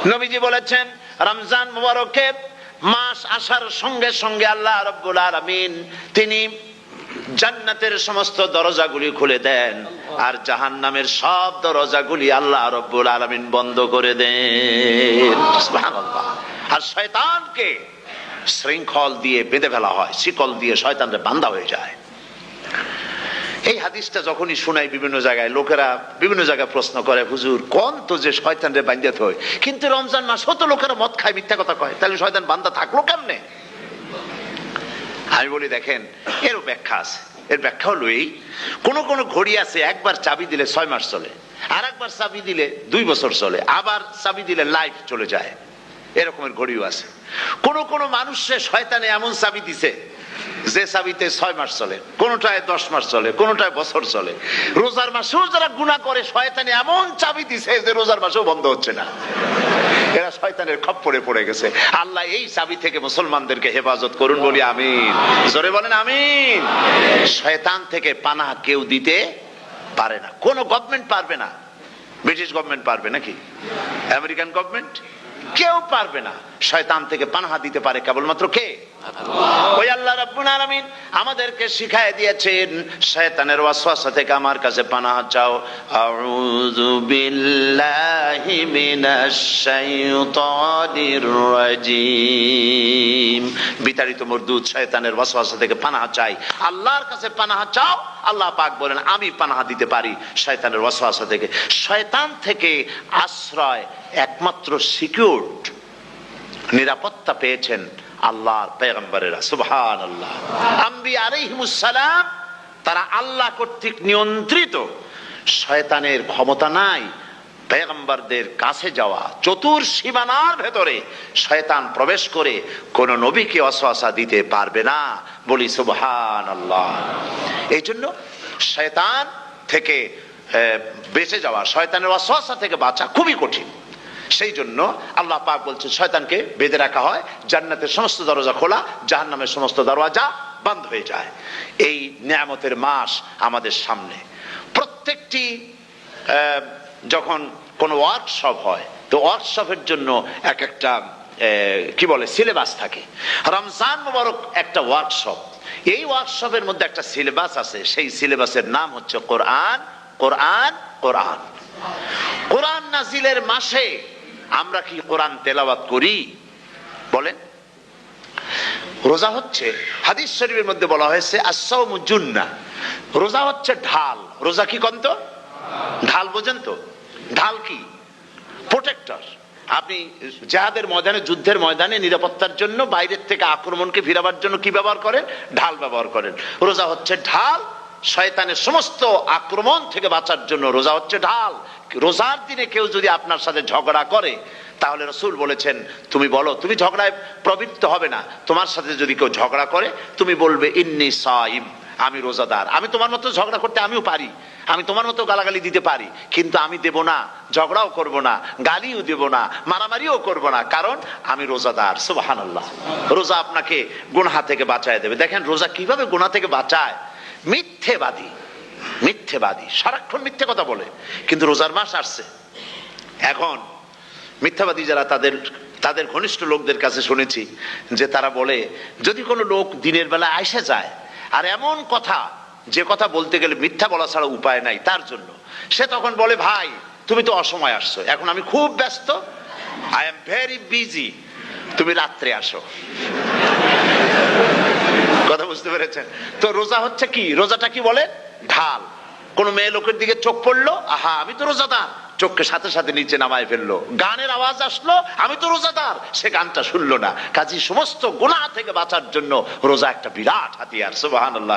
নবীজি বলেছেন রমজান মুবারকে মাস আসার সঙ্গে সঙ্গে আল্লাহ রাব্বুল আলামিন তিনি জান্নাতের সমস্ত দরজাগুলি খুলে দেন, আর জাহান্নামের সব দরজাগুলি আল্লাহ রাব্বুল আলামিন বন্ধ করে দেন। সুবহানাল্লাহ। আর শয়তানকে শৃঙ্খল দিয়ে বেঁধে ফেলা হয়, শিকল দিয়ে শয়তানরা বাঁধা হয়ে যায়। এই হাদিসটা যখনই শোনাই বিভিন্ন জায়গায় লোকেরা বিভিন্ন জায়গায় প্রশ্ন করে, হুজুর কোন তো যে শয়তানরে বাঁধতে হয়, কিন্তু রমজান মাস হতো লোকেরা মদ খায়, মিথ্যা কথা কয়, তাহলে শয়তান বাঁধা থাকলো কেমনে? আমি বলি দেখেন, এরও ব্যাখ্যা আছে। এর ব্যাখ্যা হলো এই, কোন কোন ঘড়ি আছে একবার চাবি দিলে 6 মাস চলে, আর একবার চাবি দিলে 2 বছর চলে, আবার চাবি দিলে লাইফ চলে যায়, এরকমের ঘড়িও আছে। কোন কোন মানুষের শয়তানে এমন চাবি দিছে যে চাবিতে 6 মাস চলে, কোনটায় 10 মাস চলে, কোনটায় বছর চলে। রোজার মাসেও যারা গুনাহ করে শয়তানে এমন চাবি দিছে যে রোজার মাসেও বন্ধ হচ্ছে না। এরা শয়তানের খপ্পরে পড়ে গেছে। আল্লাহ এই চাবি থেকে মুসলমানদেরকে হেফাজত করুন, বলি আমিন। জোরে বলেন আমিন। শয়তান থেকে পানাহ কেউ দিতে পারে না, কোন গভর্নমেন্ট পারবে না। ব্রিটিশ গভর্নমেন্ট পারবে নাকি? American government? কেউ পারবে না। শয়তান থেকে পানাহ দিতে পারে কেবলমাত্র কে? ওই আল্লাহ রাব্বুল আলামিন আমাদেরকে শিখায় দিয়েছেন, শয়তানের ওয়াসওয়াসা থেকে আমার কাছে পানাহ চাও। আউযু বিল্লাহি মিনাশ শাইতানির রাজিম। বিতাড়িত মরদুদ শয়তানের ওয়াসওয়াসা থেকে পানাহ চাই, আল্লাহর কাছে পানাহ চাও। আল্লাহ পাক বলেন আমি পানাহ দিতে পারি শয়তানের ওয়াসওয়াসা থেকে। শয়তান থেকে আশ্রয় একমাত্র সিকিউরড, নিরাপত্তা পেয়েছেন আল্লাহর পয়গম্বরেরা। সুবহানাল্লাহ। আম্বিয়া আলাইহিমুস সালাম তারা আল্লাহ কর্তৃক নিয়ন্ত্রিত, শয়তানের ক্ষমতা নাই পয়গম্বরদের কাছে যাওয়া। চতুর সীমানার ভেতরে শয়তান প্রবেশ করে কোন নবীকে ওয়াসওয়াসা দিতে পারবে না, বলি সুবহানাল্লাহ। এই জন্য শয়তান থেকে বেঁচে যাওয়া, শয়তানের ওয়াসওয়াসা থেকে বাঁচা খুবই কঠিন। সেই জন্য আল্লাহ পাক বলছেন শয়তানকে বেঁধে রাখা হয়, জান্নাতের সমস্ত দরজা খোলা, জাহান্নামের সমস্ত দরজা বন্ধ হয়ে যায়। এই নিয়ামতের মাস আমাদের সামনে। প্রত্যেকটি যখন কোনো ওয়ার্কশপ হয়, তো ওয়ার্কশপের জন্য এক একটা কি বলে সিলেবাস থাকে। রমজান মুবারক একটা ওয়ার্কশপ। এই ওয়ার্কশপের মধ্যে একটা সিলেবাস আছে, সেই সিলেবাসের নাম হচ্ছে কোরআন। কোরআন কোরআন কোরআন নাজিলের মাসে আমরা কি কোরআন তেলাওয়াত করি? বলেন। রোজা হচ্ছে, হাদিস শরীফের মধ্যে বলা হয়েছে আস-সাওমু জুন্নাহ, রোজা হচ্ছে ঢাল। রোজা কি কন্ত? ঢাল। বোঝেন তো ঢাল কি? প্রোটেক্টর। আপনি জিহাদের ময়দানে, যুদ্ধের ময়দানে নিরাপত্তার জন্য, বাইরের থেকে আক্রমণকে ফিরাবার জন্য কি ব্যবহার করেন? ঢাল ব্যবহার করেন। রোজা হচ্ছে ঢাল। শয়তানের সমস্ত আক্রমণ থেকে বাঁচার জন্য রোজা হচ্ছে ঢাল। রোজার দিনে কেউ যদি আপনার সাথে ঝগড়া করে, তাহলে রাসূল বলেছেন তুমি বলো, তুমি ঝগড়ায় প্রবৃত্ত হবে না। তোমার সাথে যদি কেউ ঝগড়া করে, তুমি বলবে ইন্নী সাইম, আমি রোজাদার। আমি তোমার মতো ঝগড়া করতে আমিও পারি, আমি তোমার মতো গালাগালি দিতে পারি, কিন্তু আমি দেব না, ঝগড়াও করব না, গালিও দেব না, মারামারিও করব না, কারণ আমি রোজাদার। সুবহানাল্লাহ। রোজা আপনাকে গুনাহ থেকে বাঁচায় দেবে। দেখেন রোজা কিভাবে গুনাহ থেকে বাঁচায়। মিথ্যেবাদী, মিথ্যেবাদী সারাক্ষণ মিথ্যে কথা বলে, কিন্তু রোজার মাস আসছে। এখন মিথ্যাবাদী যারা, তাদের ঘনিষ্ঠ লোকদের কাছে শুনেছি যে তারা বলে, যদি কোনো লোক দিনের বেলা আইসা যায় আর এমন কথা, যে কথা বলতে গেলে মিথ্যা বলা ছাড়া উপায় নাই তার জন্য, সে তখন বলে ভাই তুমি তো অসময় আসছো, এখন আমি খুব ব্যস্ত, আই এম ভেরি বিজি, তুমি রাত্রে আসো। কথা বুঝতে পেরেছেন তো? রোজা হচ্ছে কি? রোজাটা কি বলে? ঢাল। কোন মেয়ে লোকের দিকে চোখ পড়লো, আহা আমি তো রোজাদার, চোখকে সাথে সাথে নিচে নামায় ফেললো। গানের আওয়াজ আসলো, আমি তো রোজাদার, সে গানটা শুনলো না। কাজী সমস্ত গুনাহ থেকে বাঁচার জন্য রোজা একটা বিরাট হাতিয়ার। সুবহানাল্লাহ।